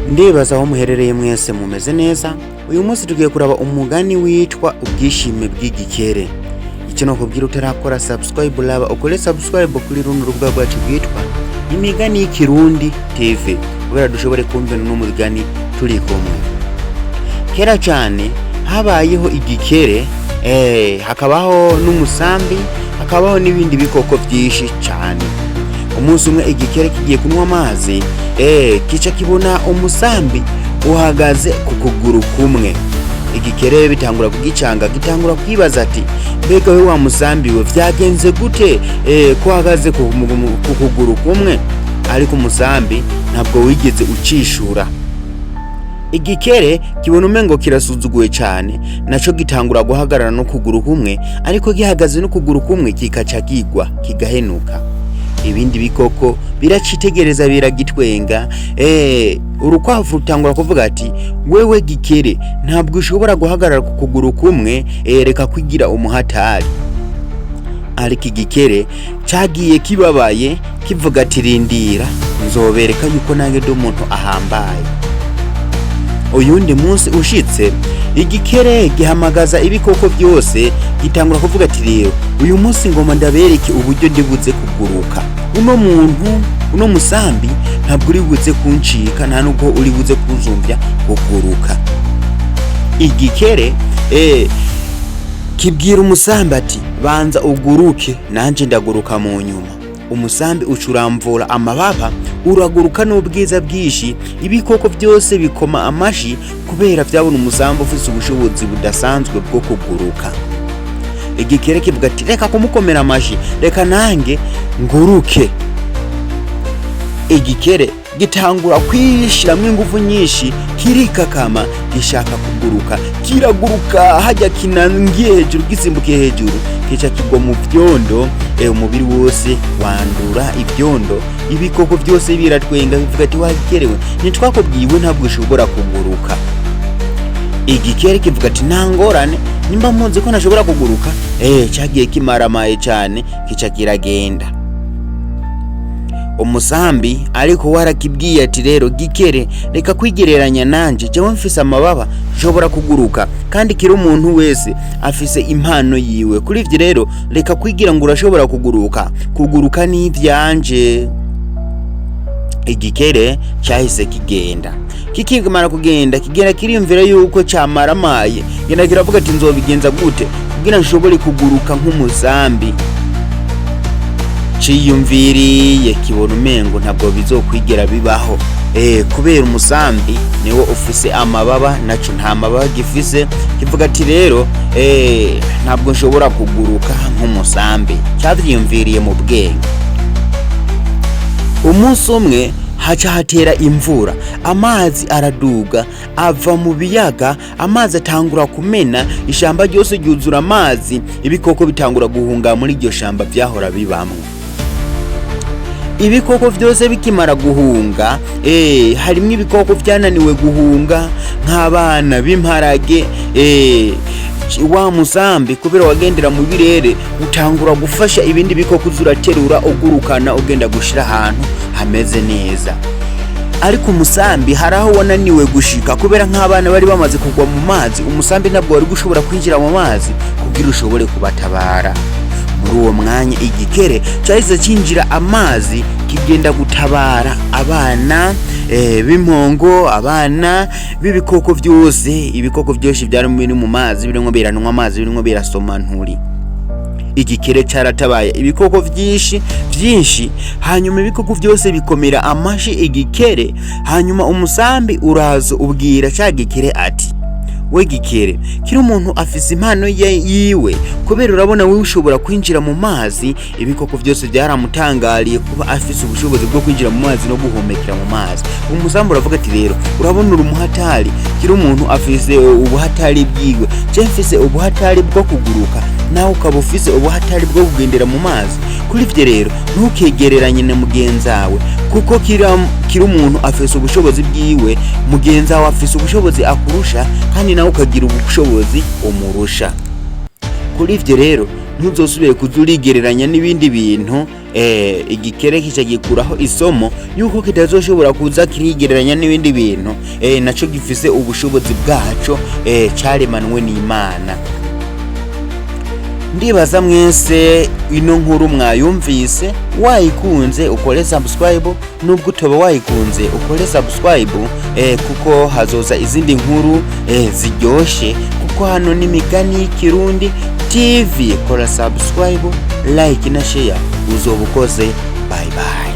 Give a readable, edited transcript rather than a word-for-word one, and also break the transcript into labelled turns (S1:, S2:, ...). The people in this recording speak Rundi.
S1: Ndibaza aho muherereye mwese mumeze neza. Uyu munsi tugiye kuraba umugani witwa Ubwishime Bw'Igikeri. Icyo no kubwira utarakora subscribe Raba ukore subscribe kuri runo rubuga rwacu rwitwa Imigani Kirundi TV. Kubera dushobore kumvana n'umugani turi kumwe. Kera cyane habayeho igikere, hakabaho n'umusambi, hakabaho n'ibindi bikoko byinshi cyane. Umunsi umwe igikere kigiye kunywa amazi, kica kibona umusambi uhagaze ku kuguru kumwe. Igikere bitangura kugicanga, gitangura kwibaza ati mbega we wa musambi we vyagenze gute ko uhagaze ku kuguru kumwe? Ariko umusambi ntabwo wigeze ucishura. Igikere kibona umengo kirasuzuguye cyane, naco gitangura guhagarara no kuguru kumwe, ariko gihagaze no kuguru kumwe kikaca kigwa kigahenuka. Ibindi bikoko biracitegereza biragitwenga. Urukwavu rutangura kuvuga ati wewe gikere ntabwo ushobora guhagarara ku kuguru kumwe, reka kwigira umuhatari. Ariko igikere cagiye kibabaye kivuga ati rindira nzobereka yuko nange ndi umuntu ahambaye. Uyundi munsi ushitse, igikere gihamagaza ibikoko byose, gitangura kuvuga ati rero uyu munsi ngoma ndabereke uburyo ndibuze kuguruka. Uno musambi ntabwo uri buze kuncika, nta nubwo uri buze kuzumvya kuguruka. Igikere kibwira umusambi ati banza uguruke nanje ndaguruka mu nyuma. Umusambi ucuramvura amababa, uraguruka n'ubwiza bwishi, ibikoko byose bikoma amashi kubera byabona umusambi ufite ubushobozi budasanzwe bwo kuguruka. Igikere kivuga ati reka kumukomera amashi, reka nange nguruke. Igikere gitangura kwishiramwe ingufu nyinshi, kirikakama gishaka kuguruka, kiraguruka hajya kinangiye hejuru, gisimbukiye hejuru, kica kigwa mu byondo. Umubiri wose wandura ibyondo, ibikoko byose biratwenga bivuga ati wagikerewe nitwakubwiwe ntabwo ushobora kuguruka. Igikere kivuga ati ntangorane nimba mpunze ko ntashobora kuguruka. Cyagiye kimaramaye cyane kica kiragenda. Umusambi ariko warakibwiye ati rero gikere reka kwigereranya nanje, jewe mfise amababa nshobora kuguruka, kandi kiri umuntu wese afise impano yiwe. Kuri ivyo rero reka kwigira ngo urashobora kuguruka ni ivyanje. Igikere cyahise kigenda. Kikimara kugenda kigera kiriyumvira yuko cyamaramaye, genda kiravuga ati nzobigenza gute kugira nshobore kuguruka nk'umusambi. Ciyumviriye kibona umengo ntabwo bizokwigera bibaho, kubera umusambi niwo ufise amababa, naco nta mababa gifise. Kivuga ati rero ntabwo nshobora kuguruka nk'umusambi. Cyavyiyumviriye mu bwenge. Umunsi umwe haca hatera imvura, amazi araduga ava mu biyaga, amazi atangura kumena, ishamba ryose ryuzura amazi, ibikoko bitangura guhunga muri iryo shamba byahora bibamwe. Ibikoko byose bikimara guhunga, harimo ibikoko byananiwe guhunga nk'abana b'imparage. Wa musambi kubera wagendera mu birere utangura gufasha ibindi bikoko uzuraterura ugurukana ugenda gushira ahantu hameze neza. Ariko umusambi haraho wananiwe gushika kubera nk'abana bari bamaze kugwa mu mazi. Umusambi ntabwo wari gushobora kwinjira mu mazi kugira ushobore kubatabara. Muri uwo mwanya igikere cyahise cinjira amazi kigenda gutabara abana b'impongo, abana b'ibikoko byose. Ibikoko byose byari mu mazi birimo biranwa amazi, birimo birasoma nturi. Igikere cyaratabaye ibikoko byinshi, hanyuma ibikoko byose bikomera amashi igikere. Hanyuma umusambi urazo ubwira cya gikere ati we gikere, kiri umuntu afise impano yiwe, kubera urabona we ushobora kwinjira mu mazi. Ibikoko byose byaramutangariye kuba afise ubushobozi bwo kwinjira mu mazi no guhumekera mu mazi. Umusambi uravuga ati rero urabona uri umuhatari, kiri umuntu afise ubuhatari bwiwe, je mfise ubuhatari bwo kuguruka, nawe ukaba ufise ubuhatari bwo kugendera mu mazi. Kuri ivyo rero ntukegereranye na mugenzawe, kuko kiri umuntu afise ubushobozi bwiwe, mugenzawe afise ubushobozi akurusha, kandi nawe ukagira ubushobozi umurusha. Kuri ivyo rero ntuzosubire kuzurigereranya n'ibindi bintu. Igikere kica gikuraho isomo yuko kitazoshobora kuza kirigereranya n'ibindi bintu, naco gifise ubushobozi bwaco caremanwe n'Imana. Ndibaza mwese ino nkuru mwayumvise, wayikunze ukore subscribe, nubwo utoba wayikunze ukore subscribe, kuko hazoza izindi nkuru ziryoshe, kuko hano ni Imigani Kirundi TV. Kora subscribe, like na share, uzoba ukoze. Bye bye.